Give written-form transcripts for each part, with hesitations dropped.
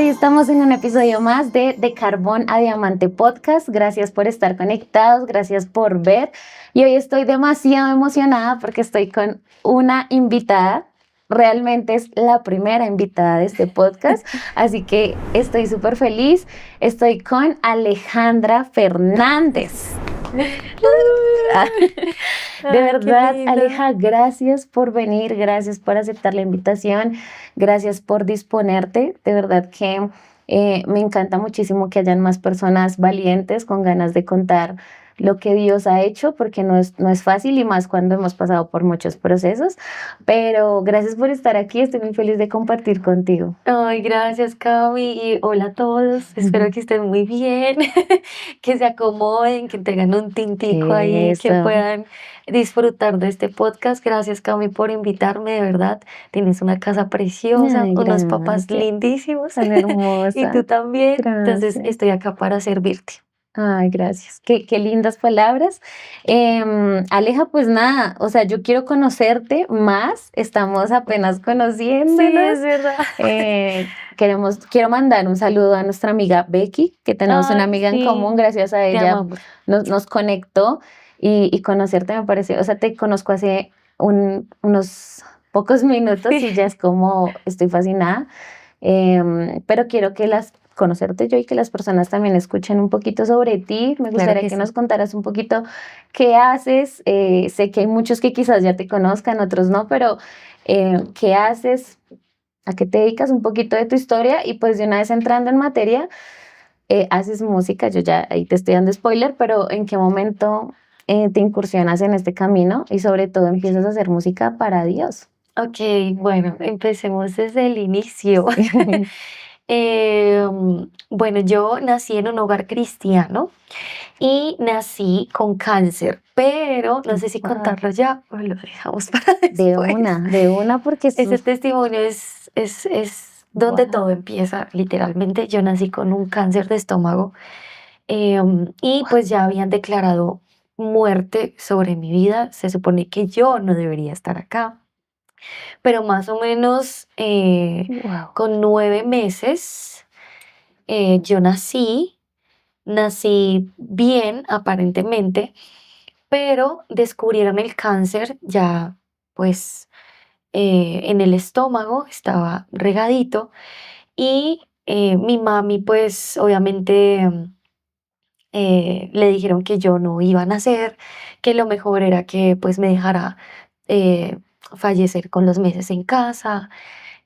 Hoy estamos en un episodio más de Carbón a Diamante Podcast. Gracias por estar conectados, gracias por ver. Y hoy estoy demasiado emocionada porque estoy con una invitada. Realmente es la primera invitada de este podcast, así que estoy súper feliz. Estoy con Alejandra Fernández. De verdad, Aleja, gracias por venir, gracias por aceptar la invitación, gracias por disponerte. De verdad que me encanta muchísimo que hayan más personas valientes con ganas de contar lo que Dios ha hecho, porque no es fácil y más cuando hemos pasado por muchos procesos. Pero gracias por estar aquí, estoy muy feliz de compartir contigo. Ay, gracias, Cami, y hola a todos. Espero que estén muy bien, que se acomoden, que tengan un tintico ahí, que Eso. puedan disfrutar de este podcast. Gracias, Cami, por invitarme, de verdad. Tienes una casa preciosa, Ay, unos papás gracias. lindísimos, Tan y tú hermosa. también. Entonces, Gracias. estoy acá para servirte. Ay, gracias. Qué lindas palabras. Aleja, pues nada, o sea, yo quiero conocerte más. Estamos apenas Sí, conociéndonos. es verdad. Quiero mandar un saludo a nuestra amiga Becky, que tenemos una Ay, amiga en común. sí, Gracias a te ella amamos. nos conectó y conocerte me pareció, o sea, te conozco hace unos pocos minutos Sí, y ya es como estoy fascinada. Pero quiero conocerte yo y que las personas también escuchen un poquito sobre ti. Me claro gustaría que que nos sí. contaras un poquito qué haces. Sé que hay muchos que quizás ya te conozcan, otros no, pero ¿qué haces? ¿A qué te dedicas? Un poquito de tu historia y pues de una vez entrando en materia, haces música. Yo ya ahí te estoy dando spoiler, pero ¿en qué momento te incursionas en este camino y sobre todo empiezas a hacer música para Dios? Ok, bueno, empecemos desde el inicio. Sí. Bueno, yo nací en un hogar cristiano y nací con cáncer, pero no sé si Wow. contarlo ya o lo dejamos para después. De una, porque es Ese testimonio es donde todo wow. empieza, literalmente. Yo nací con un cáncer de estómago, y pues ya habían declarado muerte sobre mi vida. Se supone que yo no debería estar acá, pero más o menos Wow. con 9 meses yo nací bien aparentemente, pero descubrieron el cáncer ya pues en el estómago, estaba regadito y mi mami pues obviamente le dijeron que yo no iba a nacer, que lo mejor era que pues me dejara eh, fallecer con los meses en casa.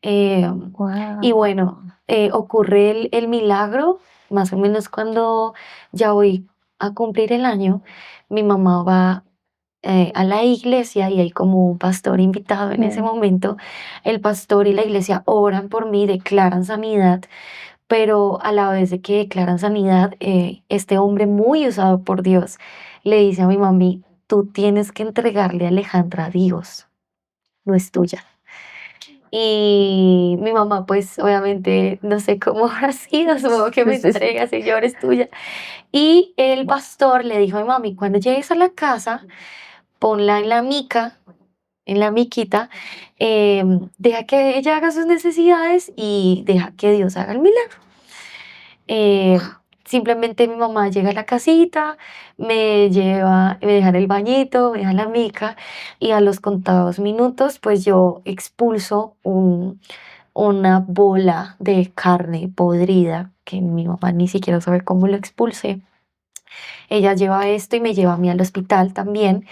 Y bueno, Wow. ocurre el milagro, más o menos cuando ya voy a cumplir el año, mi mamá va a la iglesia y hay como un pastor invitado en ese momento. El pastor y la iglesia oran por mí, declaran sanidad, pero a la vez de que declaran sanidad, este hombre muy usado por Dios le dice a mi mami, tú tienes que entregarle a Alejandra a Dios, no es tuya. Y mi mamá, pues obviamente, no sé cómo habrá sido, supongo que me Sí, sí, sí. entrega, Señor, es tuya. Y el pastor le dijo a mi mami, cuando llegues a la casa, ponla en la mica, en la miquita, deja que ella haga sus necesidades y deja que Dios haga el milagro. Eh, Simplemente mi mamá llega a la casita, me lleva, me deja en el bañito, me deja en la mica y a los contados minutos, pues yo expulso una bola de carne podrida que mi mamá ni siquiera sabe cómo lo expulsé. Ella lleva esto y me lleva a mí al hospital también.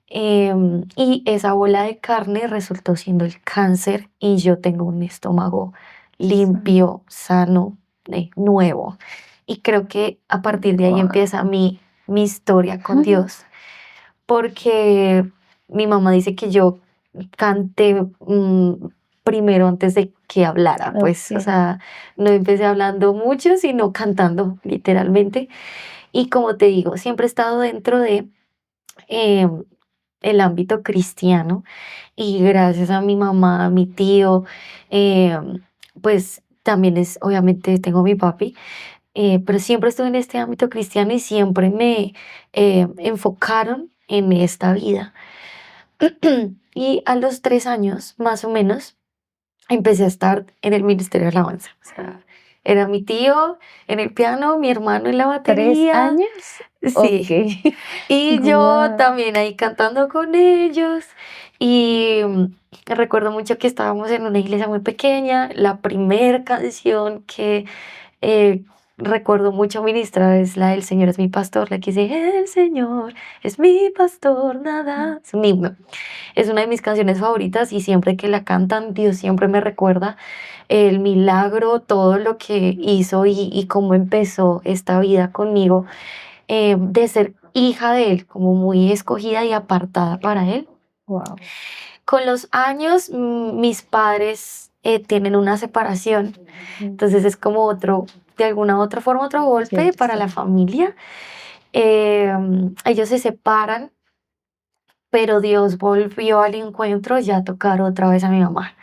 Y esa bola de carne resultó siendo el cáncer y yo tengo un estómago limpio, sano, nuevo. Y creo que a partir de ahí Wow. empieza mi historia con Dios, porque mi mamá dice que yo canté primero antes de que hablara, pues, o Ok. sea, no empecé hablando mucho, sino cantando literalmente. Y como te digo, siempre he estado dentro de em, el ámbito cristiano y gracias a mi mamá, a mi tío, pues también es, obviamente tengo a mi papi, pero siempre estuve en este ámbito cristiano y siempre me enfocaron en esta vida. Y a los 3 años, más o menos, empecé a estar en el Ministerio de Alabanza. O sea, Era mi tío en el piano, mi hermano en la 3 batería. años. Sí. Y yo Guau. también ahí cantando con ellos. Y recuerdo mucho que estábamos en una iglesia muy pequeña. La primera canción que eh, recuerdo mucho ministrar es la del Señor es mi pastor, la que dice, el Señor es mi pastor, nada. Es un himno. Es una de mis canciones favoritas y siempre que la cantan, Dios siempre me recuerda el milagro, todo lo que hizo y cómo empezó esta vida conmigo, de ser hija de Él, como muy escogida y apartada para Él. Guau. Con los años, mis padres tienen una separación, entonces es como otro, de alguna u otra forma, otro golpe Cierto, para sí. la familia. Ellos se separan, pero Dios volvió al encuentro ya a tocar otra vez a mi mamá,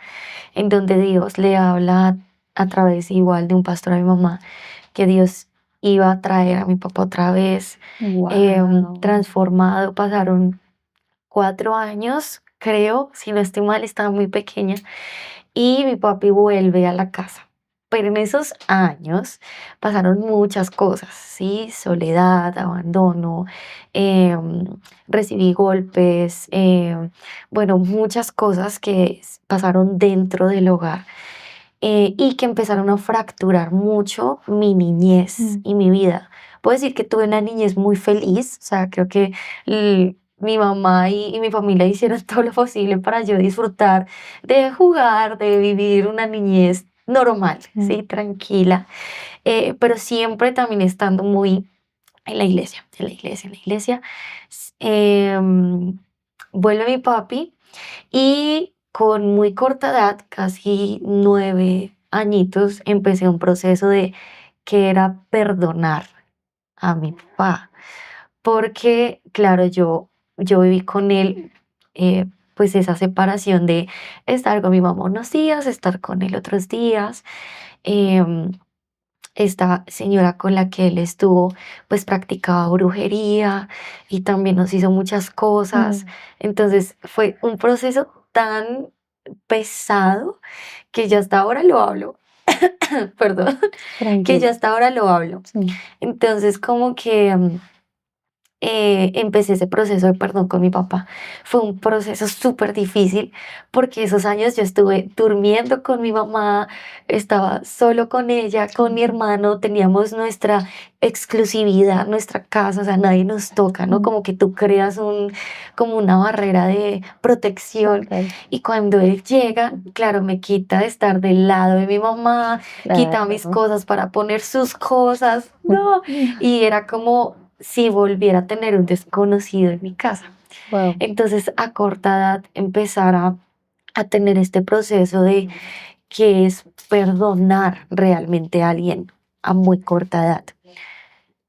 en donde Dios le habla a través igual de un pastor a mi mamá, que Dios iba a traer a mi papá otra vez, Guau. transformado. Pasaron 4 años, creo, si no estoy mal, estaba muy pequeña, y mi papi vuelve a la casa. Pero en esos años pasaron muchas cosas, ¿sí? Soledad, abandono, em, recibí golpes, bueno, muchas cosas que pasaron dentro del hogar, y que empezaron a fracturar mucho mi niñez y mi vida. Puedo decir que tuve una niñez muy feliz, o sea, creo que mi mamá y mi familia hicieron todo lo posible para yo disfrutar de jugar, de vivir una niñez normal, ¿sí? Tranquila, pero siempre también estando muy en la iglesia, en la iglesia, en la iglesia. Vuelve mi papi y con muy corta edad, casi 9 añitos, empecé un proceso de que era perdonar a mi papá. Porque, claro, yo viví con él, pues esa separación de estar con mi mamá unos días, estar con él otros días. em, Esta señora con la que él estuvo, pues practicaba brujería y también nos hizo muchas cosas. Entonces fue un proceso tan pesado que ya hasta ahora lo hablo, perdón, que ya Tranquila. hasta ahora lo hablo. Sí. Entonces como que empecé ese proceso de perdón con mi papá. Fue un proceso súper difícil porque esos años yo estuve durmiendo con mi mamá, estaba solo con ella, con mi hermano, teníamos nuestra exclusividad, nuestra casa, o sea, nadie nos toca, ¿no? Como que tú creas como una barrera de protección. Total. Y cuando él llega, claro, me quita de estar del lado de mi mamá, quita mis Claro. cosas para poner sus cosas, no. Y era como si volviera a tener un desconocido en mi casa. Wow. Entonces, a corta edad, empezar a tener este proceso de que es perdonar realmente a alguien a muy corta edad.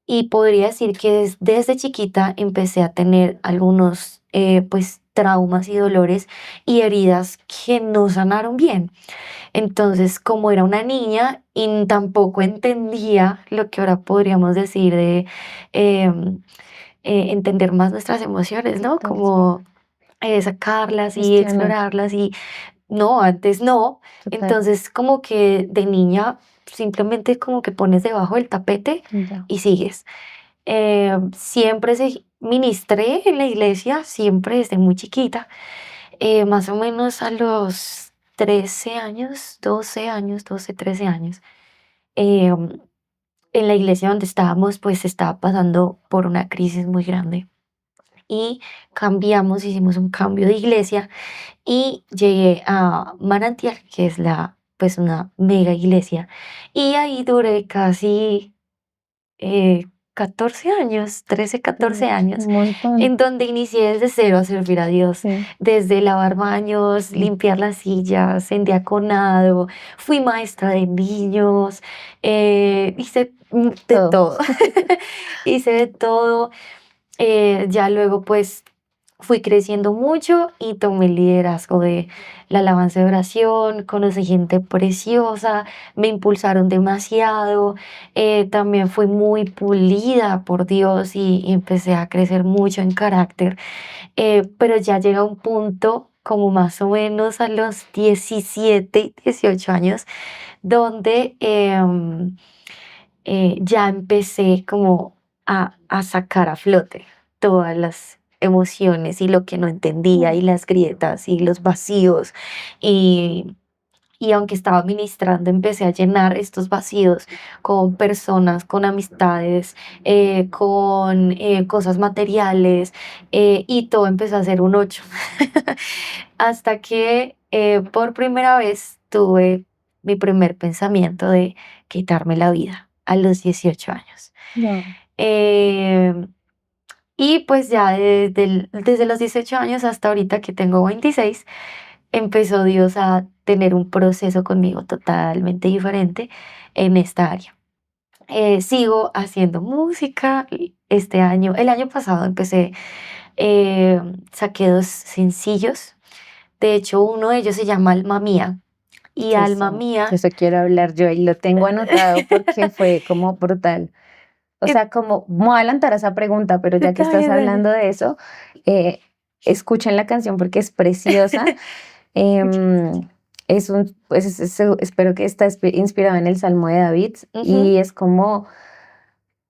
Y podría decir que desde chiquita empecé a tener algunos, pues, traumas y dolores y heridas que no sanaron bien. Entonces, como era una niña y tampoco entendía lo que ahora podríamos decir de em, entender más nuestras emociones, ¿no? Total, sí. Como sacarlas y Gestionar. explorarlas y no, antes no. Total. Entonces, como que de niña simplemente como que pones debajo del tapete Ya. y sigues. Siempre ministré en la iglesia, siempre desde muy chiquita, más o menos a los 13 años, 12 años, 12 13 años. em, en la iglesia donde estábamos, pues estaba pasando por una crisis muy grande y cambiamos, hicimos un cambio de iglesia y llegué a Manantial, que es pues una mega iglesia, y ahí duré casi eh, 14 años, 13 14 años, Un montón. en donde inicié desde cero a servir a Dios, Sí. desde lavar baños, limpiar las sillas, en diaconado, fui maestra de niños, hice de Todo. todo, hice de todo. Ya luego pues fui creciendo mucho y tomé el liderazgo de la alabanza de oración, conocí gente preciosa, me impulsaron demasiado, también fui muy pulida por Dios y empecé a crecer mucho en carácter, pero ya llega un punto como más o menos a los 17, 18 años, donde ya empecé como a sacar a flote todas las emociones y lo que no entendía y las grietas y los vacíos y, y aunque estaba ministrando, empecé a llenar estos vacíos con personas, con amistades, con cosas materiales, y todo empezó a ser un 8. Hasta que por primera vez tuve mi primer pensamiento de quitarme la vida a los 18 años. No. Em, y pues ya desde los 18 años hasta ahorita que tengo 26, empezó Dios a tener un proceso conmigo totalmente diferente en esta área. Sigo haciendo música. El año pasado empecé, saqué 2 sencillos. De hecho, uno de ellos se llama Alma Mía. Y Alma Eso, de Mía, eso quiero hablar yo y lo tengo anotado porque fue como brutal. O eh, sea, como, me voy a adelantar a esa pregunta, pero ya que está estás bien, dale. hablando de eso, eh, escuchen la canción porque es preciosa. Em, espero que está inspirado en el Salmo de David Ujú, y es como,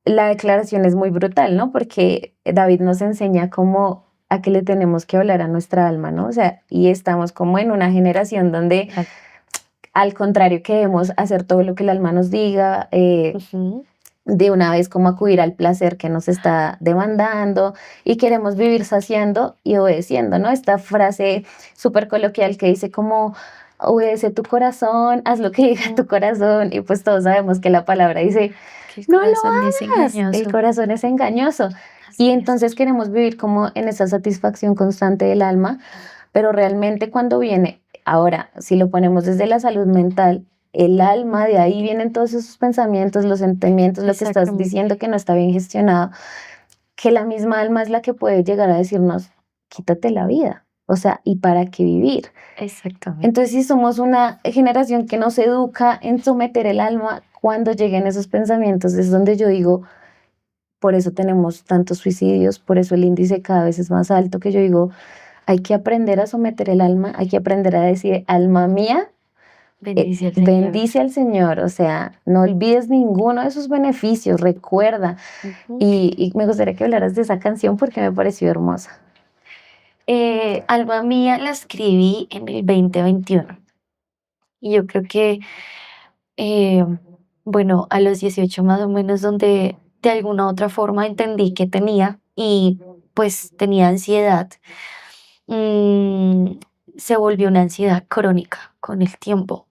la declaración es muy brutal, ¿no? Porque David nos enseña como a que le tenemos que hablar a nuestra alma, ¿no? O sea, y estamos como en una generación donde total. al contrario queremos hacer todo lo que el alma nos diga, Ujú, de una vez como acudir al placer que nos está demandando y queremos vivir saciando y obedeciendo, ¿no? Esta frase súper coloquial que dice como obedece tu corazón, haz lo que diga ujú. tu corazón y pues todos sabemos que la palabra dice Que el no lo corazón es hagas, el engañoso. corazón es engañoso y Así es. entonces queremos vivir como en esa satisfacción constante del alma, pero realmente cuando viene, ahora si lo ponemos desde la salud mental, el alma, de ahí vienen todos esos pensamientos, los sentimientos, lo que estás Exactamente. diciendo que no está bien gestionado, que la misma alma es la que puede llegar a decirnos, quítate la vida, o sea, ¿y para qué vivir? Exactamente. Entonces, si somos una generación que nos educa en someter el alma, cuando lleguen esos pensamientos, es donde yo digo, por eso tenemos tantos suicidios, por eso el índice cada vez es más alto, que yo digo, hay que aprender a someter el alma, hay que aprender a decir, alma mía, Bendice al Señor. bendice al Señor, o sea, no olvides ninguno de sus beneficios, recuerda. Ujú. Y me gustaría que hablaras de esa canción porque me pareció hermosa. Alma Mía la escribí en el 2021 y yo creo que, eh, bueno, a los 18 más o menos donde de alguna u otra forma entendí que tenía y pues tenía ansiedad. mm, Se volvió una ansiedad crónica con el tiempo.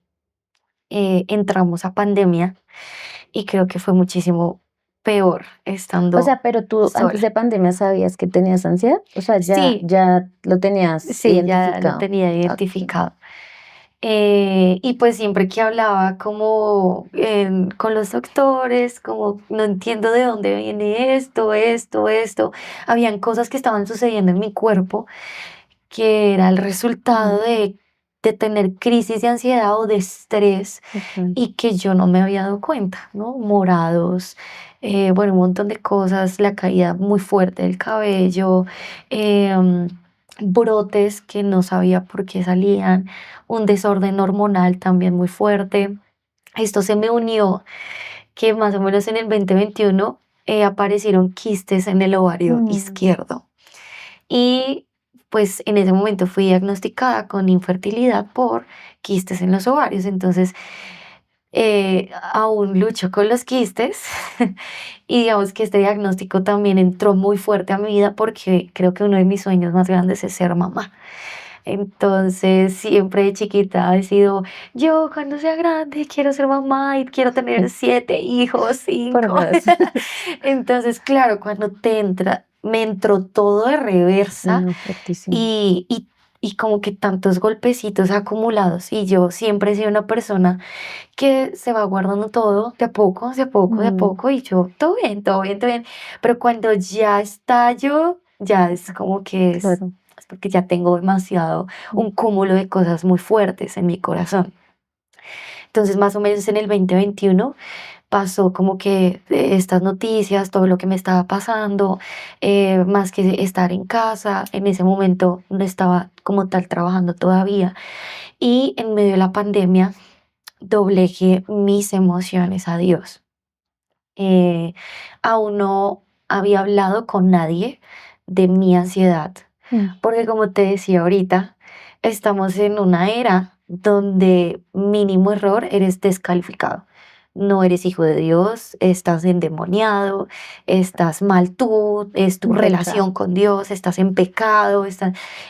Entramos a pandemia y creo que fue muchísimo peor O estando sea, pero tú antes sola. de pandemia sabías que tenías ansiedad, o sea, Sí, ya lo tenías sí, ya lo identificado. tenía Ok. identificado. Y pues siempre que hablaba como con los doctores, como no entiendo de dónde viene esto, habían cosas que estaban sucediendo en mi cuerpo que era el resultado de tener crisis de ansiedad o de estrés Total. y que yo no me había dado cuenta, ¿no? Morados, bueno, un montón de cosas, la caída muy fuerte del cabello, em, brotes que no sabía por qué salían, un desorden hormonal también muy fuerte. Esto se me unió que más o menos en el 2021 aparecieron quistes en el ovario Mm. izquierdo. Y pues en ese momento fui diagnosticada con infertilidad por quistes en los ovarios. Entonces, aún lucho con los quistes y digamos que este diagnóstico también entró muy fuerte a mi vida porque creo que uno de mis sueños más grandes es ser mamá. Entonces, siempre de chiquita he sido, yo cuando sea grande quiero ser mamá y quiero tener 7 hijos, Por 5. dos. Entonces, claro, cuando me entró todo de reversa No, fuertísimo. y, y, y como que tantos golpecitos acumulados. Y yo siempre he sido una persona que se va guardando todo de a poco, de a poco, de a Mm, poco. Y yo, todo bien, todo bien, todo bien. Pero cuando ya estallo, ya es como que claro. es porque ya tengo demasiado, Mm. un cúmulo de cosas muy fuertes en mi corazón. Entonces, más o menos en el 2021 pasó como que estas noticias, todo lo que me estaba pasando, más que estar en casa, en ese momento no estaba como tal trabajando todavía. Y en medio de la pandemia doblegué mis emociones a Dios. Eh, Aún no había hablado con nadie de mi ansiedad, Mm. porque como te decía ahorita, estamos en una era donde mínimo error eres descalificado. No eres hijo de Dios, estás endemoniado, estás mal tú, es tu Total. relación con Dios, estás en pecado,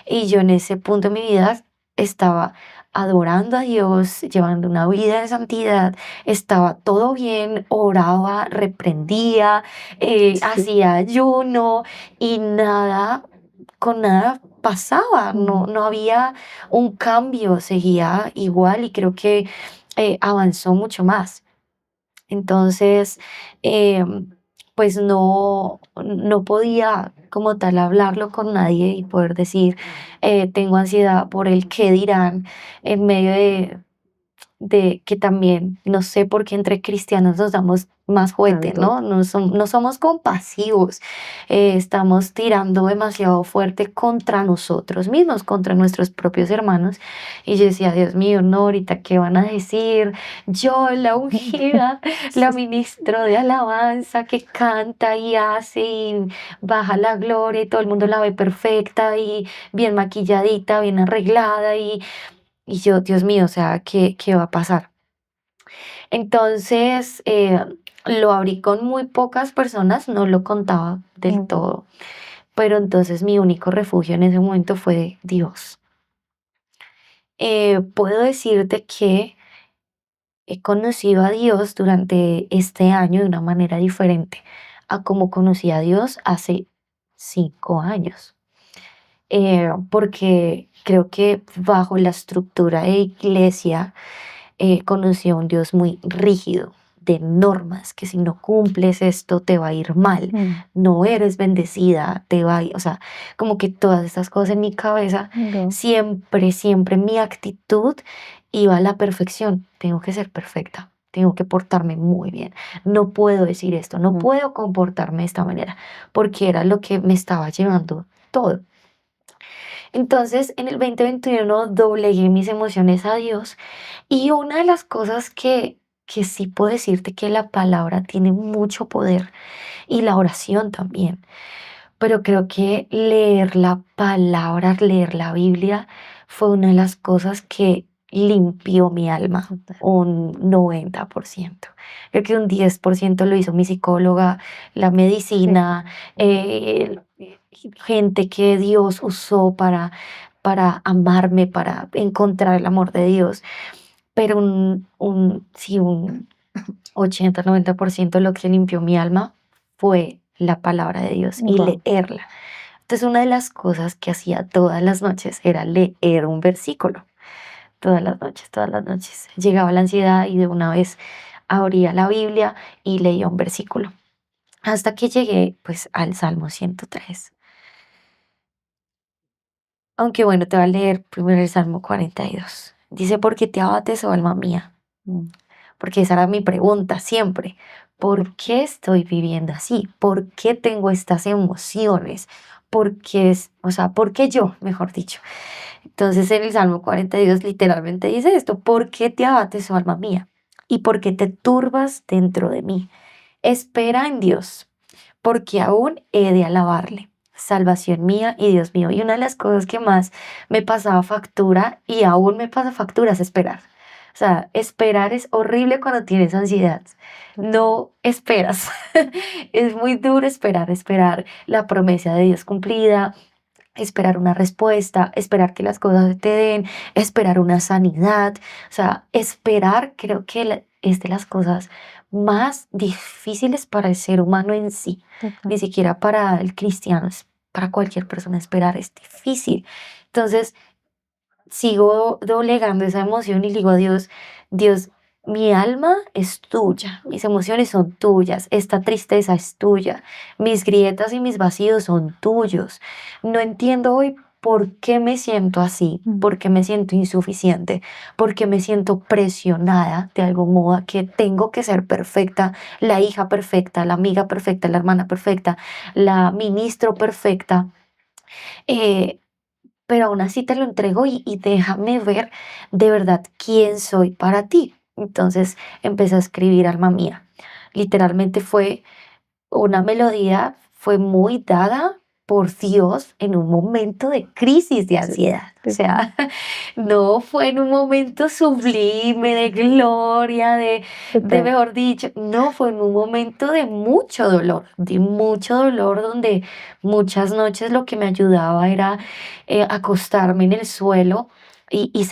y yo en ese punto de mi vida estaba adorando a Dios, llevando una vida de santidad, estaba todo bien, oraba, reprendía, Sí. hacía ayuno y nada, con nada pasaba, Mm. no había un cambio, seguía igual y creo que avanzó mucho más. Entonces, pues no podía como tal hablarlo con nadie y poder decir, tengo ansiedad por el qué dirán en medio de que también, no sé por qué entre cristianos nos damos más juguete, Tanto. ¿no? No somos compasivos, estamos tirando demasiado fuerte contra nosotros mismos, contra nuestros propios hermanos. Y yo decía, Dios mío, no, ahorita qué van a decir, yo la ungida, la ministro de alabanza que canta y hace y baja la gloria y todo el mundo la ve perfecta y bien maquilladita, bien arreglada y yo, Dios mío, o sea, ¿qué va a pasar? Entonces, lo abrí con muy pocas personas, no lo contaba del Mm. todo, pero entonces mi único refugio en ese momento fue Dios. Puedo decirte que he conocido a Dios durante este año de una manera diferente a como conocí a Dios hace 5 años. Porque creo que bajo la estructura de iglesia, conocí a un Dios muy rígido, de normas, que si no cumples esto te va a ir mal, Mm. no eres bendecida, te va a ir, o sea, como que todas estas cosas en mi cabeza, No. siempre mi actitud iba a la perfección, tengo que ser perfecta. Tengo que portarme muy bien. No puedo decir esto, no Mm. puedo comportarme de esta manera, porque era lo que me estaba llevando todo. Entonces, en el 2021 doblegué mis emociones a Dios y una de las cosas que sí puedo decirte que la palabra tiene mucho poder y la oración también, pero creo que leer la palabra, leer la Biblia fue una de las cosas que limpió mi alma Total. un 90%. Creo que un 10% lo hizo mi psicóloga, la Sí. medicina, eh, gente que Dios usó para amarme, para encontrar el amor de Dios, pero sí, un 80-90% lo que limpió mi alma fue la palabra de Dios y Guau. leerla. Entonces, una de las cosas que hacía todas las noches era leer un versículo. Todas las noches. Llegaba la ansiedad y de una vez abría la Biblia y leía un versículo. Hasta que llegué, pues, al Salmo 103. Aunque bueno, te voy a leer primero el Salmo 42. Dice, ¿por qué te abates, oh alma mía? Mm. Porque esa era mi pregunta siempre. ¿Por qué estoy viviendo así? ¿Por qué tengo estas emociones? ¿Por qué o sea, por qué yo, mejor dicho? Entonces en el Salmo 42 literalmente dice esto, ¿por qué te abates, oh alma mía? ¿Y por qué te turbas dentro de mí? Espera en Dios, porque aún he de alabarle. Salvación mía y Dios mío. Y una de las cosas que más me pasaba factura y aún me pasa factura es esperar. O sea, esperar es horrible cuando tienes ansiedad. No esperas. Es muy duro esperar la promesa de Dios cumplida, esperar una respuesta, esperar que las cosas te den, esperar una sanidad. O sea, esperar creo que es de las cosas más difíciles para el ser humano en sí. Total. Ni siquiera para el cristiano, es para cualquier persona esperar es difícil. Entonces, sigo doblegando esa emoción y le digo a Dios, Dios, mi alma es tuya, mis emociones son tuyas, esta tristeza es tuya, mis grietas y mis vacíos son tuyos. No entiendo hoy ¿por qué me siento así? ¿Por qué me siento insuficiente? ¿Por qué me siento presionada de algún modo a que tengo que ser perfecta, la hija perfecta, la amiga perfecta, la hermana perfecta, la ministro perfecta? Eh, pero aún así te lo entrego y déjame ver de verdad quién soy para ti. Entonces empecé a escribir Alma Mía. Literalmente fue una melodía, fue muy dada por Dios en un momento de crisis de Sí, ansiedad. O sí, sea, no fue en un momento sublime, de gloria, de total. mejor dicho, no, fue en un momento de mucho dolor, donde muchas noches lo que me ayudaba era acostarme en el suelo y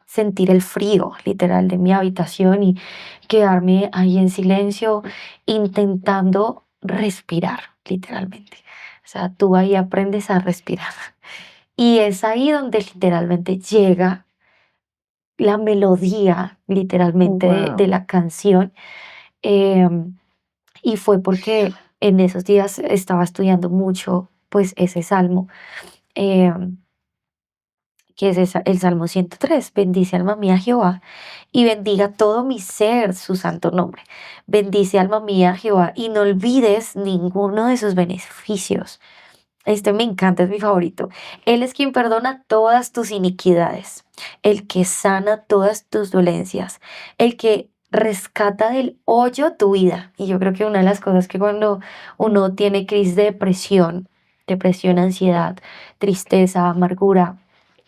sentir el frío literal de mi habitación y quedarme ahí en silencio intentando respirar, literalmente. O sea, tú ahí aprendes a respirar. Y es ahí donde literalmente llega la melodía, literalmente, de Wow. la canción. Em, y fue porque en esos días estaba estudiando mucho, pues, ese salmo. em, que es el Salmo 103. Bendice alma mía Jehová y bendiga todo mi ser su santo nombre. Bendice alma mía Jehová y no olvides ninguno de sus beneficios. Este me encanta, es mi favorito. Él es quien perdona todas tus iniquidades, el que sana todas tus dolencias, el que rescata del hoyo tu vida. Y yo creo que una de las cosas que cuando uno tiene crisis de depresión, ansiedad, tristeza, amargura,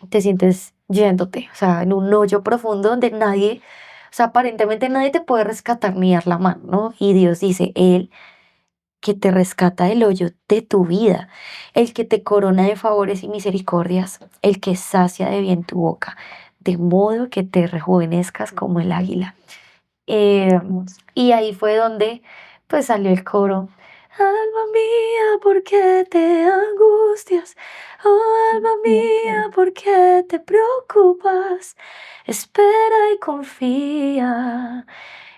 te sientes yéndote, o sea, en un hoyo profundo donde nadie, o sea, aparentemente nadie te puede rescatar ni dar la mano, ¿no? Y Dios dice, Él que te rescata del hoyo de tu vida, el que te corona de favores y misericordias, el que sacia de bien tu boca, de modo que te rejuvenezcas como el águila. Eh, Hermoso. y ahí fue donde pues salió el coro. Alma mía, ¿por qué te angustias? Oh, alma mía, ¿por qué te preocupas? Espera y confía.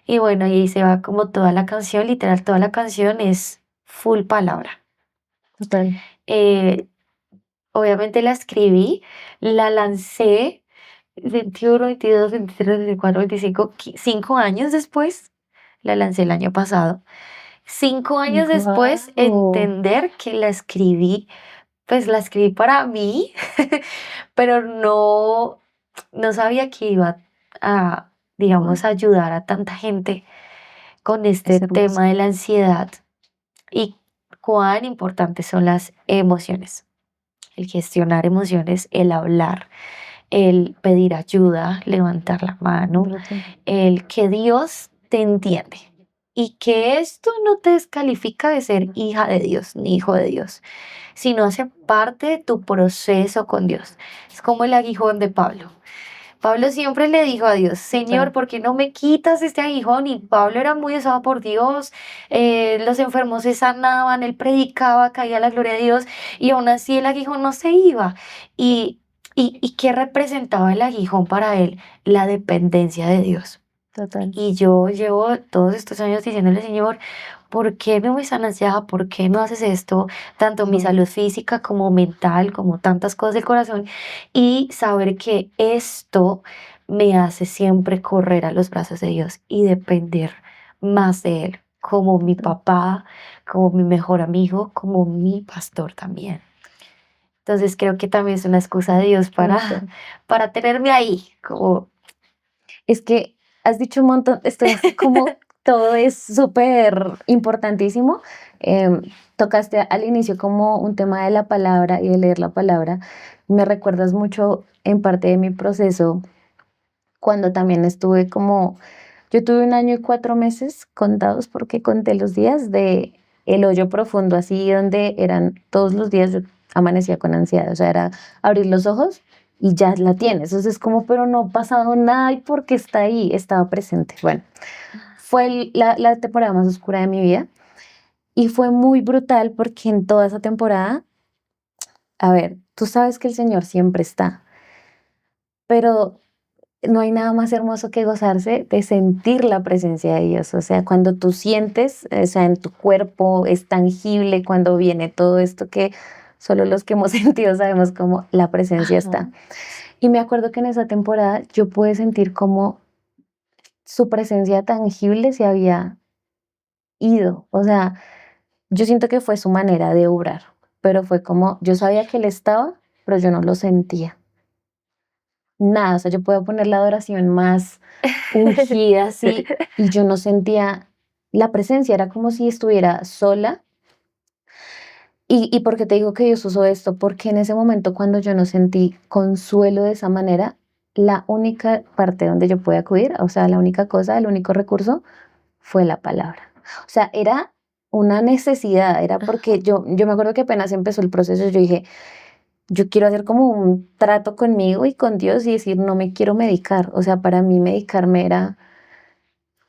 Y bueno, y ahí se va como toda la canción, literal, toda la canción es full palabra. Total. Eh, Obviamente la escribí, la lancé 21, 22, 23, 24, 25, 5 años después. La lancé el año pasado. 5 años después, Wow. entender que pues la escribí para mí, pero no sabía que iba a, Wow. digamos, ayudar a tanta gente con este Es hermoso. tema de la ansiedad y cuán importantes son las emociones. El gestionar emociones, el hablar, el pedir ayuda, levantar la mano, Brutal. el que Dios te entiende y que esto no te descalifica de ser hija de Dios ni hijo de Dios, sino hace parte de tu proceso con Dios. Es como el aguijón de Pablo. Pablo siempre le dijo a Dios, Señor, Total. ¿por qué no me quitas este aguijón? Y Pablo era muy usado por Dios, los enfermos se sanaban, él predicaba, caía la gloria de Dios, y aún así el aguijón no se iba. ¿Y, y qué representaba el aguijón para él? La dependencia de Dios. Total. Y yo llevo todos estos años diciéndole, Señor, ¿por qué me voy tan ansiada? ¿Por qué no haces esto? Tanto mi Ujú. salud física como mental, como tantas cosas del corazón. Y saber que esto me hace siempre correr a los brazos de Dios y depender más de Él, como mi Total. papá, como mi mejor amigo, como mi pastor también. Entonces creo que también es una excusa de Dios Brutal. para tenerme ahí, como Es que has dicho un montón, estoy como todo es súper importantísimo. Em, Tocaste al inicio como un tema de la palabra y de leer la palabra. Me recuerdas mucho en parte de mi proceso cuando también estuve como, yo tuve 1 año y 4 meses contados porque conté los días de el hoyo profundo, así donde eran todos los días yo amanecía con ansiedad, o sea, era abrir los ojos y ya la tienes, entonces es como, pero no ha pasado nada y porque está ahí, estaba presente. Bueno, fue la temporada más oscura de mi vida y fue muy brutal porque en toda esa temporada, a ver, tú sabes que el Señor siempre está, pero no hay nada más hermoso que gozarse de sentir la presencia de Dios. O sea, cuando tú sientes, o sea, en tu cuerpo es tangible, cuando viene todo esto que solo los que hemos sentido sabemos cómo la presencia está. Ajá. Y me acuerdo que en esa temporada yo pude sentir como su presencia tangible se había ido. O sea, yo siento que fue su manera de obrar, pero fue como, yo sabía que él estaba, pero yo no lo sentía. Nada, o sea, yo puedo poner la adoración más ungida así y yo no sentía la presencia, era como si estuviera sola. ¿Y por qué te digo que Dios usó esto? Porque en ese momento cuando yo no sentí consuelo de esa manera, la única parte donde yo pude acudir, o sea, la única cosa, el único recurso fue la palabra. O sea, era una necesidad, era porque yo me acuerdo que apenas empezó el proceso, yo dije, yo quiero hacer como un trato conmigo y con Dios y decir, no me quiero medicar. O sea, para mí medicarme era,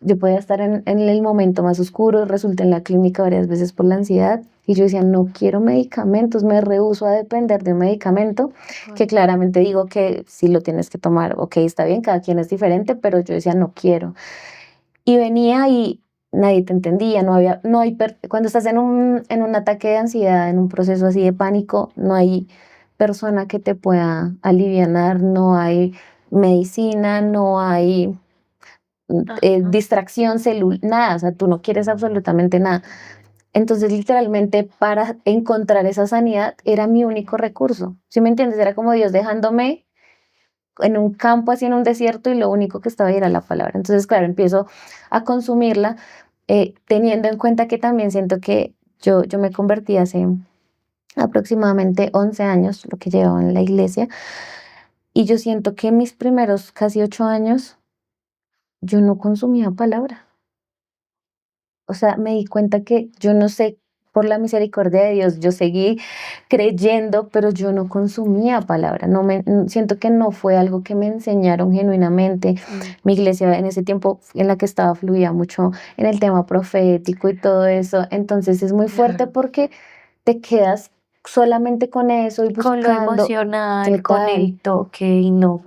yo podía estar en el momento más oscuro, resulté en la clínica varias veces por la ansiedad y yo decía, no quiero medicamentos, me rehúso a depender de un medicamento, que claramente digo que si lo tienes que tomar, ok, está bien, cada quien es diferente, pero yo decía, no quiero. Y venía y nadie te entendía, no hay, cuando estás en un ataque de ansiedad, en un proceso así de pánico, no hay persona que te pueda alivianar, no hay medicina, no hay Ajá. distracción celular, nada, o sea, tú no quieres absolutamente nada. Entonces, literalmente, para encontrar esa sanidad era mi único recurso. ¿Sí me entiendes? Era como Dios dejándome en un campo, así en un desierto, y lo único que estaba ahí era la palabra. Entonces, claro, empiezo a consumirla, teniendo en cuenta que también siento que yo me convertí hace aproximadamente 11 años, lo que llevaba en la iglesia, y yo siento que mis primeros casi 8 años yo no consumía palabra. O sea, me di cuenta que yo no sé, por la misericordia de Dios, yo seguí creyendo, pero yo no consumía palabra. Siento que no fue algo que me enseñaron genuinamente. Sí, Mi iglesia en ese tiempo en la que estaba fluía mucho en el tema profético y todo eso. Entonces es muy fuerte claro. porque te quedas solamente con eso y Con lo buscando. emocional, con Total. el toque y no Y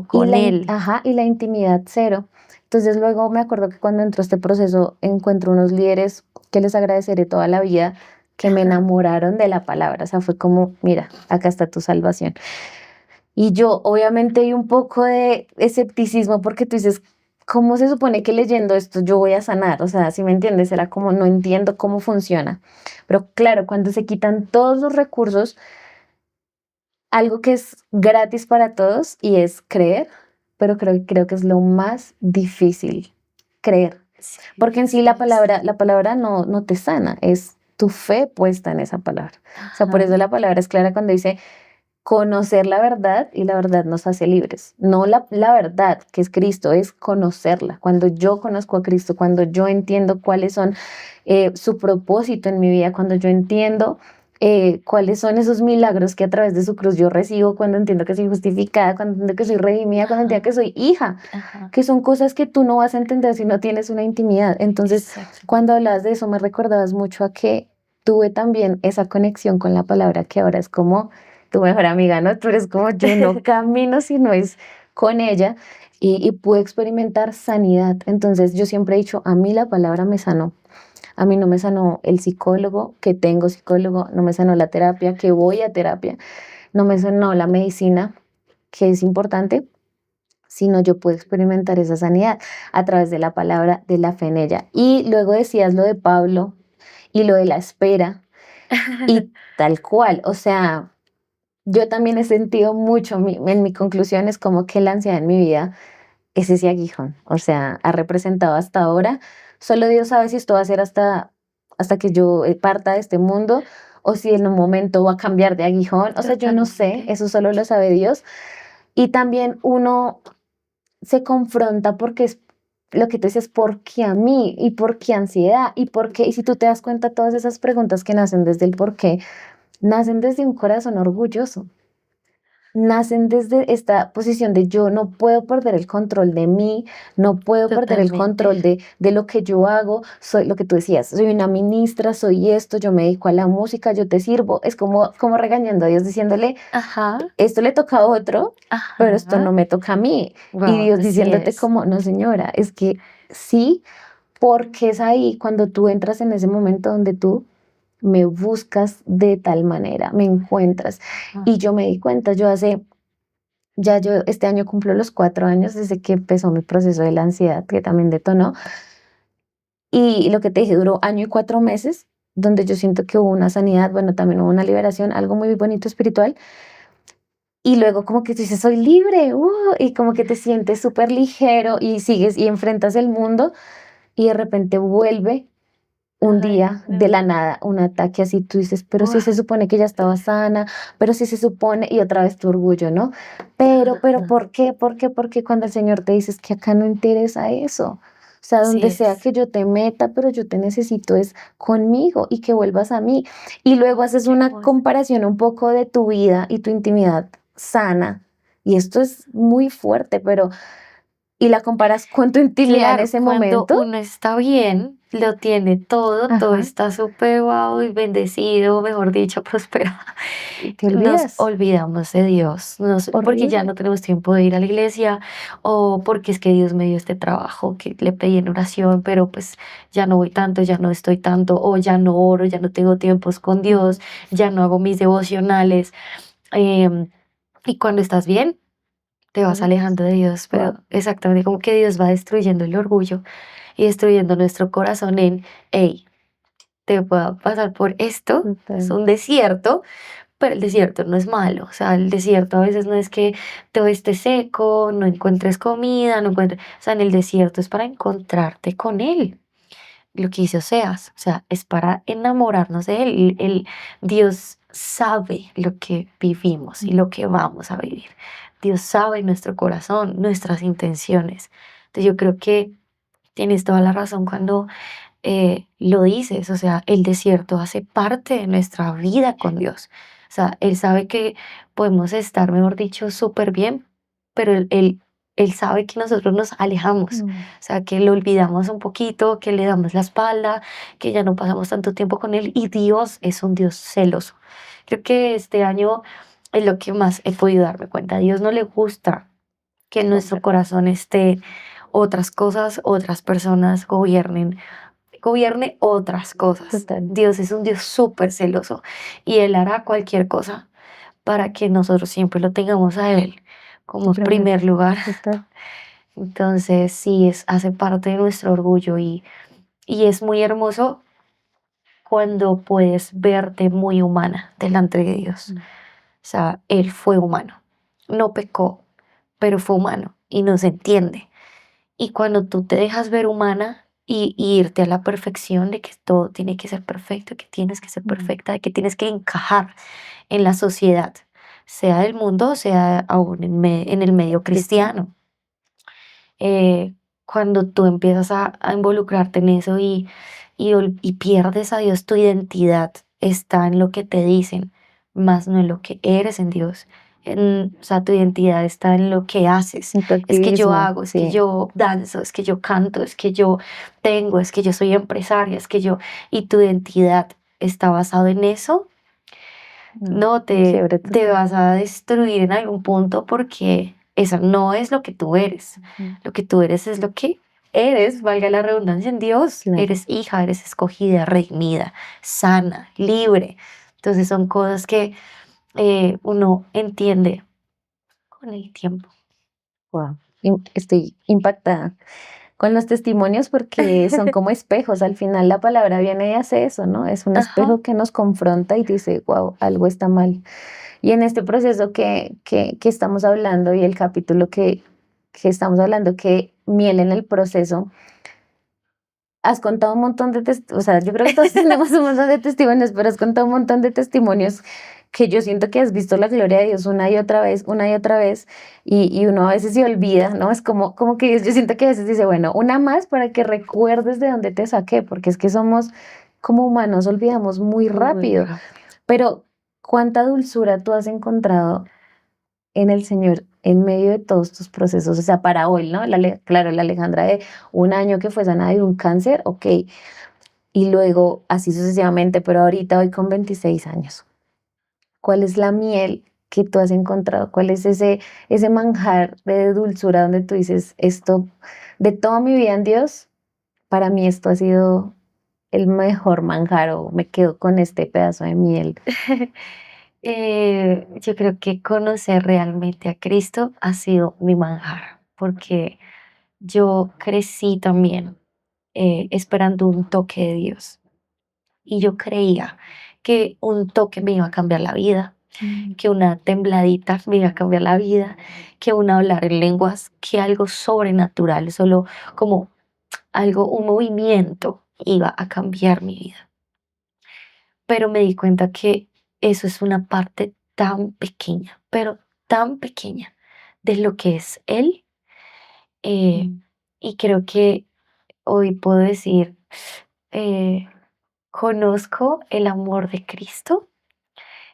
con él. ajá, y la intimidad cero. Entonces luego me acuerdo que cuando entró este proceso encuentro unos líderes que les agradeceré toda la vida, que me enamoraron de la palabra. O sea, fue como, mira, acá está tu salvación. Y yo obviamente hay un poco de escepticismo porque tú dices, ¿cómo se supone que leyendo esto yo voy a sanar? O sea, si me entiendes, era como no entiendo cómo funciona. Pero claro, cuando se quitan todos los recursos, algo que es gratis para todos y es creer, pero creo que es lo más difícil, creer. Sí, Porque en sí así es. la palabra no te sana, es tu fe puesta en esa palabra. O sea, por Ajá. eso la palabra es clara cuando dice conocer la verdad y la verdad nos hace libres. No la verdad, que es Cristo, es conocerla. Cuando yo conozco a Cristo, cuando yo entiendo cuáles son su propósito en mi vida, cuando yo entiendo cuáles son esos milagros que a través de su cruz yo recibo, cuando entiendo que soy justificada, cuando entiendo que soy redimida, cuando entiendo que Ajá. soy hija, Ajá. que son cosas que tú no vas a entender si no tienes una intimidad. Entonces, Exacto. cuando hablas de eso, me recordabas mucho a que tuve también esa conexión con la palabra que ahora es como tu mejor amiga, ¿no? Tú eres como yo no camino si no es con ella y pude experimentar sanidad. Entonces, yo siempre he dicho, a mí la palabra me sanó. A mí no me sanó el psicólogo, que tengo psicólogo, no me sanó la terapia, que voy a terapia, no me sanó la medicina, que es importante, sino yo puedo experimentar esa sanidad a través de la palabra, de la fe en ella. Y luego decías lo de Pablo y lo de la espera y tal cual, o sea, yo también he sentido mucho, en mi conclusión es como que la ansiedad en mi vida es ese aguijón, o sea, ha representado hasta ahora, solo Dios sabe si esto va a ser hasta que yo parta de este mundo o si en un momento va a cambiar de aguijón, o sea, yo no sé, Totalmente. eso solo lo sabe Dios. Y también uno se confronta porque es lo que tú dices, ¿por qué a mí? ¿Y por qué ansiedad? ¿Y por qué? Y si tú te das cuenta, todas esas preguntas que nacen desde el por qué, nacen desde un corazón orgulloso. Nacen desde esta posición de yo no puedo perder el control de mí, no puedo perder el Totalmente. control de lo que yo hago, soy lo que tú decías, soy una ministra, soy esto, yo me dedico a la música, yo te sirvo, es como regañando a Dios diciéndole, Ajá. esto le toca a otro, pero esto no Ajá. me toca a mí. Y Wow, Dios así diciéndote es. como, no señora, es que sí, porque es ahí cuando tú entras en ese momento donde tú me buscas de tal manera, me encuentras. Y yo me di cuenta, yo este año cumplo los 4 años desde que empezó mi proceso de la ansiedad, que también detonó. Y lo que te dije, duró año y 4 meses, donde yo siento que hubo una sanidad, bueno, también hubo una liberación, algo muy bonito espiritual. Y luego como que tú dices, soy libre, y como que te sientes súper ligero y sigues y enfrentas el mundo y de repente vuelve un Ay, día de no. la nada un ataque así, tú dices, pero si se Ua, supone que ya estaba sana, pero si se supone, y otra vez tu orgullo, ¿no? Pero, ajá. ¿por qué? ¿Por qué? Porque cuando el Señor te dice es que acá no interesa eso. O sea, Así donde sea es. que yo te meta, pero yo te necesito es conmigo y que vuelvas a mí. Y luego haces Qué una hermoso. comparación un poco de tu vida y tu intimidad sana. Y esto es muy fuerte, y la comparas con tu intimidad en Claro, ese cuando momento, uno está bien, lo tiene todo, todo ajá, está súper guau y bendecido, mejor dicho, prosperado. y te Nos olvidas, olvidamos de Dios, porque ya horrible. no tenemos tiempo de ir a la iglesia o porque es que Dios me dio este trabajo que le pedí en oración, pero pues ya no voy tanto, ya no estoy tanto, o ya no oro, ya no tengo tiempos con Dios, Ujú. ya no hago mis devocionales. em, y cuando estás bien, te vas alejando de Dios, Wow, pero exactamente como que Dios va destruyendo el orgullo y destruyendo nuestro corazón en, hey, te puedo pasar por esto, es total. un desierto, pero el desierto no es malo, o sea, el desierto a veces no es que todo esté seco, no encuentres comida, no encuentres, o sea, en el desierto es para encontrarte con Él, lo que dice Oseas, o sea, es para enamorarnos de Él. Dios sabe lo que vivimos y lo que vamos a vivir. Dios sabe nuestro corazón, nuestras intenciones. Entonces yo creo que tienes toda la razón cuando lo dices, o sea, el desierto hace parte de nuestra vida con Dios. O sea, Él sabe que podemos estar, mejor dicho, súper bien, pero él sabe que nosotros nos alejamos, Mm. o sea, que lo olvidamos un poquito, que le damos la espalda, que ya no pasamos tanto tiempo con Él y Dios es un Dios celoso. Creo que este año es lo que más he podido darme cuenta. A Dios no le gusta que en nuestro Súper, corazón esté otras cosas, otras personas gobierne otras cosas. total, Dios es un Dios súper celoso y Él hará cualquier cosa para que nosotros siempre lo tengamos a Él como primero, primer lugar. total. Entonces, sí, hace parte de nuestro orgullo y es muy hermoso cuando puedes verte muy humana delante de Dios. Mm. O sea, Él fue humano, no pecó, pero fue humano y nos entiende. Y cuando tú te dejas ver humana y irte a la perfección de que todo tiene que ser perfecto, que tienes que ser Mm. perfecta, de que tienes que encajar en la sociedad, sea del mundo, sea aún en el medio Cristiano. cristiano. eh, Cuando tú empiezas a involucrarte en eso y pierdes a Dios, tu identidad está en lo que te dicen, más no en lo que eres en Dios. O sea, tu identidad está en lo que haces. En tu Es que yo activismo, hago, es que sí. yo danzo, es que yo canto, es que yo tengo, es que yo soy empresaria, es que yo... Y tu identidad está basado en eso, No, no un quiebre te total. vas a destruir en algún punto porque eso no es lo que tú eres. Mm. Lo que tú eres es lo que eres, valga la redundancia en Dios. Claro, Eres hija, eres escogida, redimida, sana, libre. Entonces son cosas que uno entiende con el tiempo. wow. Estoy impactada con los testimonios porque son como espejos. Al final la palabra viene y hace eso, ¿no? Es un Ajá. espejo que nos confronta y dice, wow, algo está mal. Y en este proceso que estamos hablando y el capítulo que estamos hablando, que miel en el proceso, has contado un montón de testimonios, o sea, yo creo que todos tenemos un montón de testimonios, pero has contado un montón de testimonios que yo siento que has visto la gloria de Dios una y otra vez, y uno a veces se olvida, ¿no? Es como que yo siento que a veces dice, bueno, una más para que recuerdes de dónde te saqué, porque es que somos como humanos, olvidamos muy Muy rápido, rápido. pero ¿cuánta dulzura tú has encontrado en el Señor en medio de todos tus procesos? O sea, para hoy, ¿no? Claro, la Alejandra de un año que fue sanada de un cáncer, ok, y luego así sucesivamente, pero ahorita hoy con 26 años. ¿Cuál es la miel que tú has encontrado? ¿Cuál es ese manjar de dulzura donde tú dices, esto, de toda mi vida en Dios, para mí esto ha sido el mejor manjar o me quedo con este pedazo de miel? Yo creo que conocer realmente a Cristo ha sido mi manjar, porque yo crecí también esperando un toque de Dios y yo creía que un toque me iba a cambiar la vida, Mm. que una tembladita me iba a cambiar la vida, que un hablar en lenguas, que algo sobrenatural, solo como algo, un movimiento iba a cambiar mi vida. Pero me di cuenta que eso es una parte tan pequeña, pero tan pequeña de lo que es Él. eh, Mm. y creo que hoy puedo decir, eh, conozco el amor de Cristo,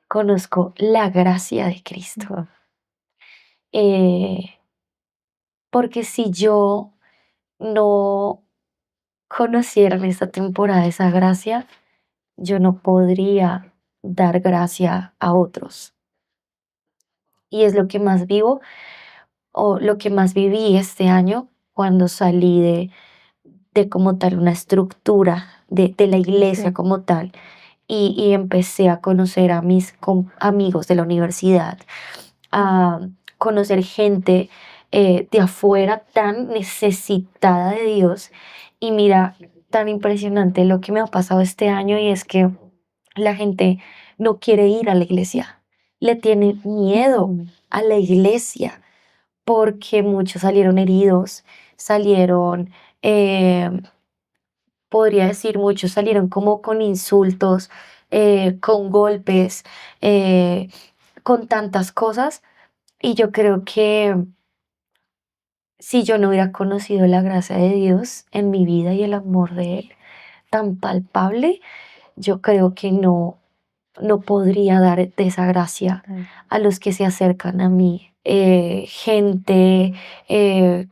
conozco la gracia de Cristo. Wow. eh, porque si yo no conociera en esta temporada esa gracia, yo no podría dar gracia a otros. Y es lo que más vivo o lo que más viví este año cuando salí de como tal una estructura de la iglesia Sí. como tal y empecé a conocer a mis amigos de la universidad, a conocer gente de afuera tan necesitada de Dios. Y mira, tan impresionante lo que me ha pasado este año y es que la gente no quiere ir a la iglesia, le tiene miedo Mm. a la iglesia porque muchos salieron heridos, salieron, eh, podría decir, muchos salieron como con insultos, con golpes, eh, con tantas cosas. Y yo creo que si yo no hubiera conocido la gracia de Dios en mi vida y el amor de Él tan palpable, yo creo que no podría dar de esa gracia Total. a los que se acercan a mí. Gente eh,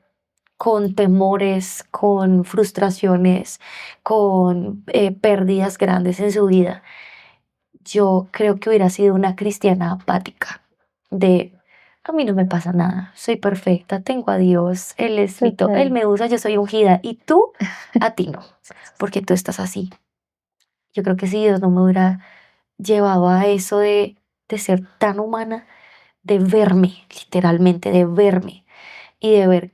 con temores, con frustraciones, con pérdidas grandes en su vida. Yo creo que hubiera sido una cristiana apática, de a mí no me pasa nada, soy perfecta, tengo a Dios, Él es Él Total. me usa, yo soy ungida, y tú, a ti no, porque tú estás así. Yo creo que si Dios no me hubiera llevado a eso de ser tan humana, de verme, literalmente, de verme y de ver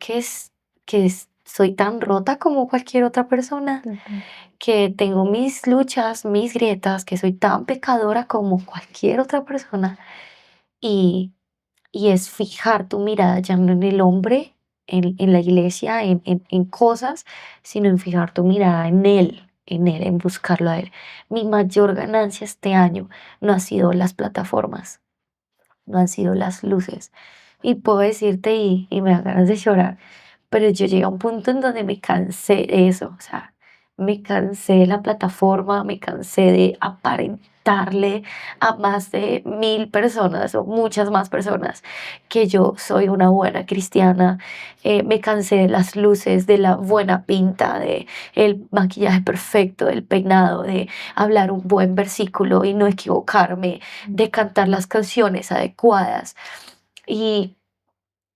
soy tan rota como cualquier otra persona, Total. que tengo mis luchas, mis grietas, que soy tan pecadora como cualquier otra persona. Y, y es fijar tu mirada ya no en el hombre, en la iglesia, en cosas, sino en fijar tu mirada en Él, en buscarlo a Él. Mi mayor ganancia este año no ha sido las plataformas, no han sido las luces. Y puedo decirte, y me da ganas de llorar, pero yo llegué a un punto en donde me cansé de eso, o sea, me cansé de la plataforma, me cansé de aparentarle a más de 1000 personas o muchas más personas que yo soy una buena cristiana. Me cansé de las luces, de la buena pinta, de el maquillaje perfecto, del peinado, de hablar un buen versículo y no equivocarme, de cantar las canciones adecuadas. Y,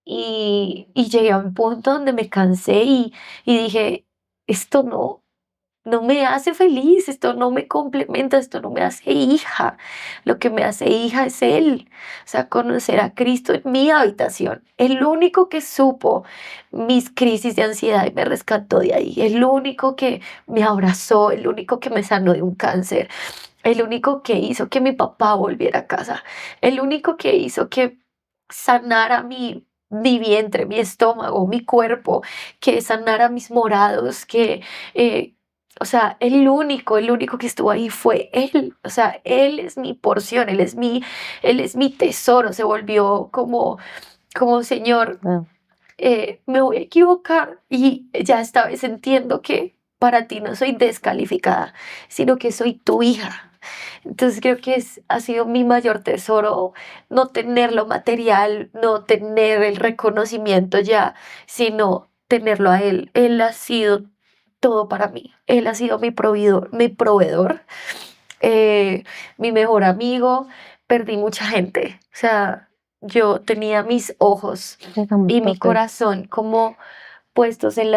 y llegué a un punto donde me cansé y dije, esto no me hace feliz, esto no me complementa, esto no me hace hija. Lo que me hace hija es Él. O sea, conocer a Cristo en mi habitación. El único que supo mis crisis de ansiedad y me rescató de ahí. El único que me abrazó, el único que me sanó de un cáncer. El único que hizo que mi papá volviera a casa. El único que hizo que sanara mi vientre, mi estómago, mi cuerpo, que sanara mis morados, eh, o sea, el único que estuvo ahí fue Él. O sea, Él es mi porción, Él es mi tesoro. Se volvió como Señor, Wow. me voy a equivocar y ya esta vez entiendo que para ti no soy descalificada, sino que soy tu hija. Entonces creo que ha sido mi mayor tesoro no tener lo material, no tener el reconocimiento ya, sino tenerlo a Él. Él ha sido todo para mí. Él ha sido mi proveedor, eh, mi mejor amigo. Perdí mucha gente. O sea, yo tenía mis ojos Llegamos y mi tope. corazón como puestos en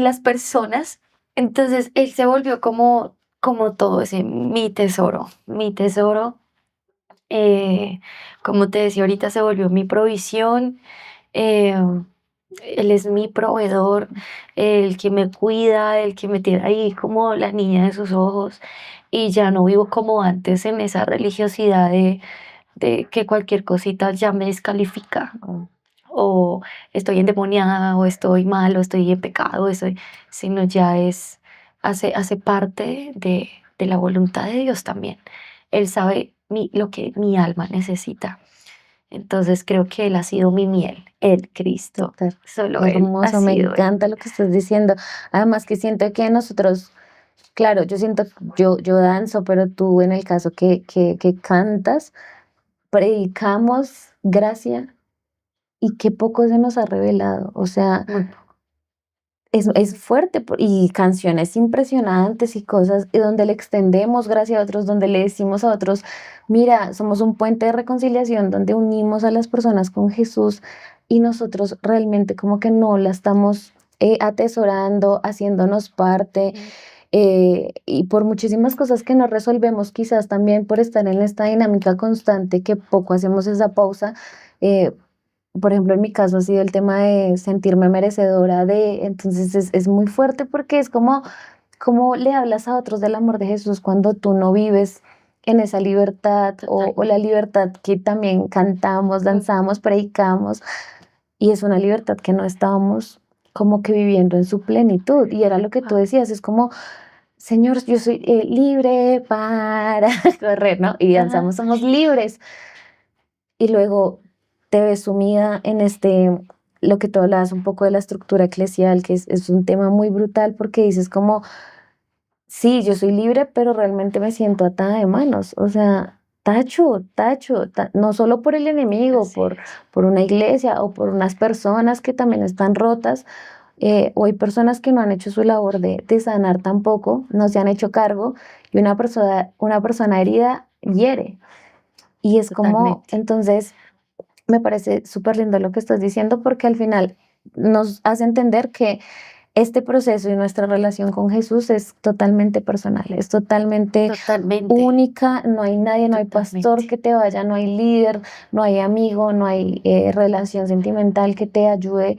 las personas. Entonces Él se volvió como como todo ese, mi tesoro, eh, como te decía ahorita, se volvió mi provisión. eh, Él es mi proveedor, el que me cuida, el que me tiene ahí como la niña de sus ojos. Y ya no vivo como antes en esa religiosidad de que cualquier cosita ya me descalifica, o estoy endemoniada, o estoy mal, o estoy en pecado, sino ya hace parte de la voluntad de Dios también. Él sabe lo que mi alma necesita. Entonces creo que Él ha sido mi miel, el Cristo. Total. Solo Él ha Hermoso, me sido Él. encanta lo que estás diciendo. Además que siento que nosotros, claro, yo siento, yo danzo, pero tú en el caso que cantas, predicamos gracia y qué poco se nos ha revelado. O sea, Muy poco. es fuerte y canciones impresionantes y cosas y donde le extendemos gracia a otros, donde le decimos a otros, mira, somos un puente de reconciliación donde unimos a las personas con Jesús y nosotros realmente como que no la estamos atesorando, haciéndonos parte y por muchísimas cosas que no resolvemos, quizás también por estar en esta dinámica constante que poco hacemos esa pausa. eh, por ejemplo, en mi caso ha sido el tema de sentirme merecedora de, entonces es muy fuerte porque es como, como le hablas a otros del amor de Jesús cuando tú no vives en esa libertad o la Totalmente. libertad que también cantamos, danzamos, predicamos y es una libertad que no estábamos como que viviendo en su plenitud y era lo que tú Wow. decías, es como, Señor, yo soy libre para correr, ¿no? Y Ajá. danzamos, somos libres y luego te ves sumida en lo que tú hablabas un poco de la estructura eclesial, que es un tema muy brutal porque dices como, sí, yo soy libre, pero realmente me siento atada de manos, o sea, tacho, tacho, no solo por el enemigo, Así es. por una iglesia o por unas personas que también están rotas, o hay personas que no han hecho su labor de sanar tampoco, no se han hecho cargo, y una persona herida hiere. Y es como, Totalmente. entonces, me parece súper lindo lo que estás diciendo porque al final nos hace entender que este proceso y nuestra relación con Jesús es totalmente personal, es totalmente Totalmente. única, no hay nadie, no hay pastor Totalmente. que te vaya, no hay líder, no hay amigo, no hay relación sentimental que te ayude.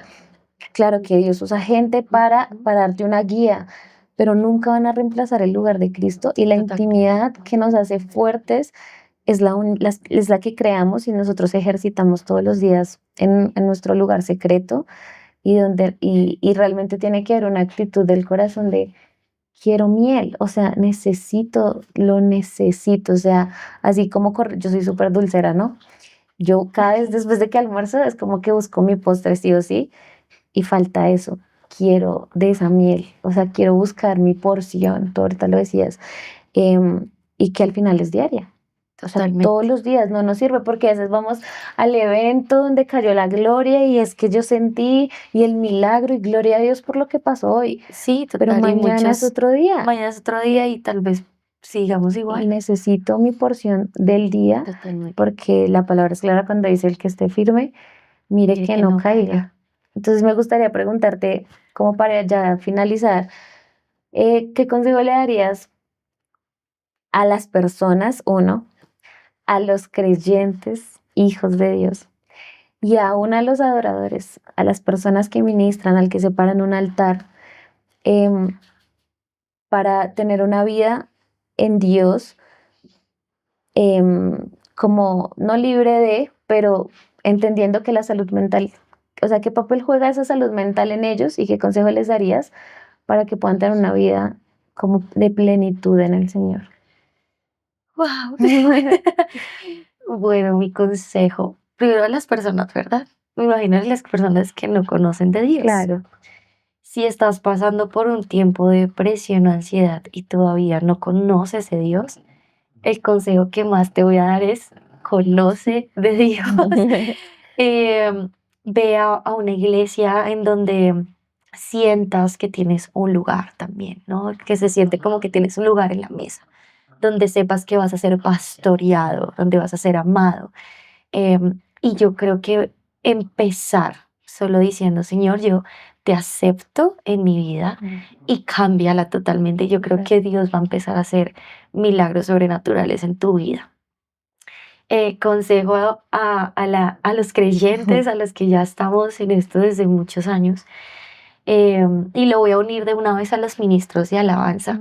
Claro que Dios usa gente para darte una guía, pero nunca van a reemplazar el lugar de Cristo y la Totalmente. intimidad que nos hace fuertes es la que creamos y nosotros ejercitamos todos los días en nuestro lugar secreto y realmente tiene que haber una actitud del corazón de quiero miel, o sea, necesito, lo necesito, o sea, así como yo soy súper dulcera, ¿no? Yo cada vez después de que almuerzo es como que busco mi postre sí o sí y falta eso. Quiero de esa miel, o sea, quiero buscar mi porción, tú ahorita lo decías, y que al final es diaria. O sea, todos Totalmente. los días no nos sirve porque a veces vamos al evento donde cayó la gloria y es que yo sentí y el milagro y gloria a Dios por lo que pasó hoy, Sí, pero total. Y mañana es muchas, otro día mañana es otro día y tal vez sigamos y igual. necesito mi porción del día Totalmente. porque la palabra es clara cuando dice el que esté firme, mire Mire que que no no caiga. caiga. Entonces me gustaría preguntarte, como para ya finalizar, ¿qué consejo le darías a las personas, uno, a los creyentes, hijos de Dios, y aún a los adoradores, a las personas que ministran, al que se paran un altar, em, para tener una vida en Dios, como no libre de, pero entendiendo que la salud mental, o sea, qué papel juega esa salud mental en ellos y qué consejo les darías para que puedan tener una vida como de plenitud en el Señor? Wow. Bueno, mi consejo. Primero a las personas, ¿verdad? Me imagino a las personas que no conocen de Dios. Claro. Si estás pasando por un tiempo de depresión o ansiedad y todavía no conoces de Dios, el consejo que más te voy a dar es conoce de Dios. Em, Ve a una iglesia en donde sientas que tienes un lugar también, ¿no? Que se siente como que tienes un lugar en la mesa, donde sepas que vas a ser pastoreado, donde vas a ser amado. Y yo creo que empezar solo diciendo, Señor, yo te acepto en mi vida y cámbiala totalmente. Yo creo que Dios va a empezar a hacer milagros sobrenaturales en tu vida. Consejo a los creyentes, a los que ya estamos en esto desde muchos años, y lo voy a unir de una vez a los ministros de alabanza.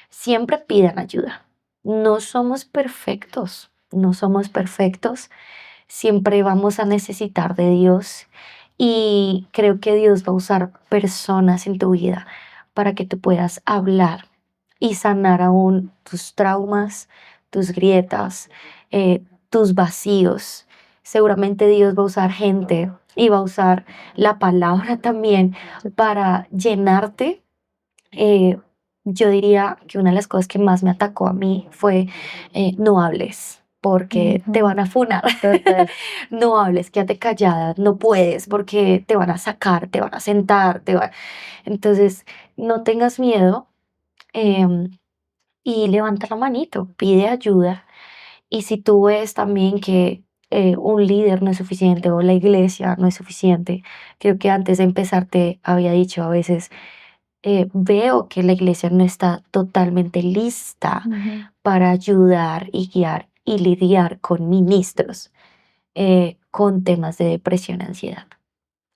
Siempre pidan ayuda. No somos perfectos, no somos perfectos. Siempre vamos a necesitar de Dios y creo que Dios va a usar personas en tu vida para que te puedas hablar y sanar aún tus traumas, tus grietas, tus vacíos. Seguramente Dios va a usar gente y va a usar la palabra también para llenarte. Yo diría que una de las cosas que más me atacó a mí fue no hables porque te van a funar. Total. No hables, quédate callada, no puedes porque te van a sacar, te van a sentar, Entonces, no tengas miedo, em, y levanta la manito, pide ayuda. Y si tú ves también que un líder no es suficiente o la iglesia no es suficiente, creo que antes de empezar te había dicho a veces, veo que la iglesia no está totalmente lista para ayudar y guiar y lidiar con ministros con temas de depresión y ansiedad.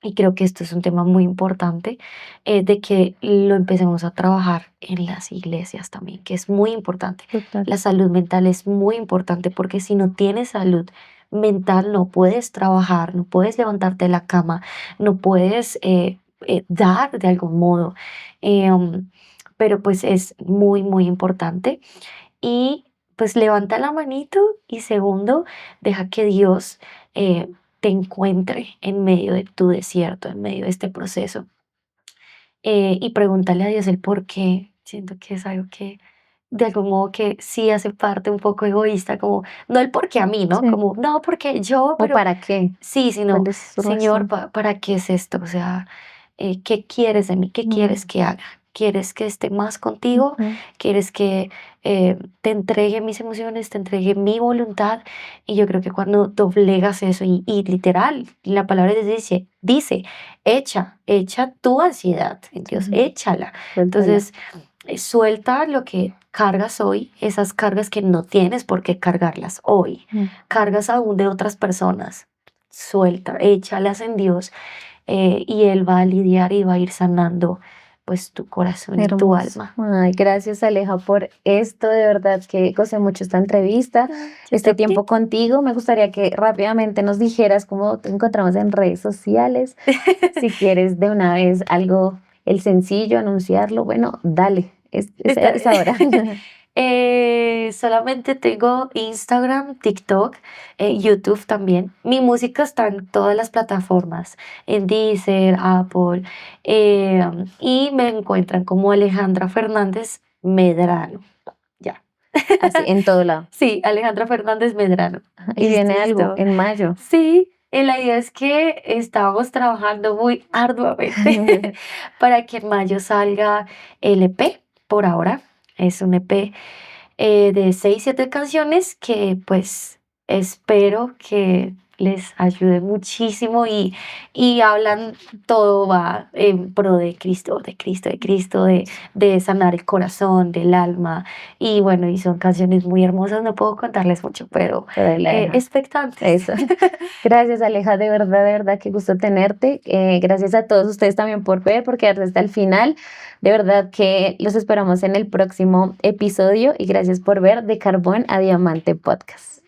Y creo que esto es un tema muy importante, de que lo empecemos a trabajar en las iglesias también, que es muy importante. Total. La salud mental es muy importante porque si no tienes salud mental no puedes trabajar, no puedes levantarte de la cama, no puedes dar de algún modo. Pero pues es muy, muy importante. Y pues levanta la manito y segundo, deja que Dios te encuentre en medio de tu desierto, en medio de este proceso. Y pregúntale a Dios el por qué. Siento que es algo que de algún modo que sí hace parte un poco egoísta, como no el por qué a mí, ¿no? Sí. Como no porque yo, ¿O pero para qué? sí, sino ¿Cuál es su Señor, razón? ¿para qué es esto? O sea, ¿qué quieres de mí? ¿Qué quieres que haga? ¿Quieres que esté más contigo? Ujú. ¿Quieres que te entregue mis emociones, te entregue mi voluntad? Y yo creo que cuando doblegas eso y literal, la palabra de Dios dice, echa tu ansiedad en Dios, Ujú. échala. Suéltala. Entonces, suelta lo que cargas hoy, esas cargas que no tienes por qué cargarlas hoy. Cargas aún de otras personas. Suelta, échalas en Dios, y Él va a lidiar y va a ir sanando pues tu corazón y tu Hermoso. alma. Ay, gracias Aleja por esto, de verdad que gocé mucho esta entrevista, este tiempo contigo. Me gustaría que rápidamente nos dijeras cómo te encontramos en redes sociales, si quieres de una vez algo, el sencillo, anunciarlo, bueno, dale, Está es ahora. Solamente tengo Instagram, TikTok, YouTube también. Mi música está en todas las plataformas, en Deezer, Apple, y me encuentran como Alejandra Fernández Medrano. Ya. Así, en todo lado. Sí, Alejandra Fernández Medrano. Y Listo, viene algo listo. en mayo. Sí, la idea es que estábamos trabajando muy arduamente para que en mayo salga el EP por ahora. Es un EP de 6, 7 canciones que pues espero que les ayude muchísimo y hablan, todo va en pro de Cristo, de Cristo, de Cristo, de sanar el corazón, del alma. Y bueno, y son canciones muy hermosas, no puedo contarles mucho, pero expectantes. Eso. Gracias, Aleja, de verdad, qué gusto tenerte. Gracias a todos ustedes también por ver, por quedarse hasta el final. De verdad que los esperamos en el próximo episodio y gracias por ver De Carbón a Diamante Podcast.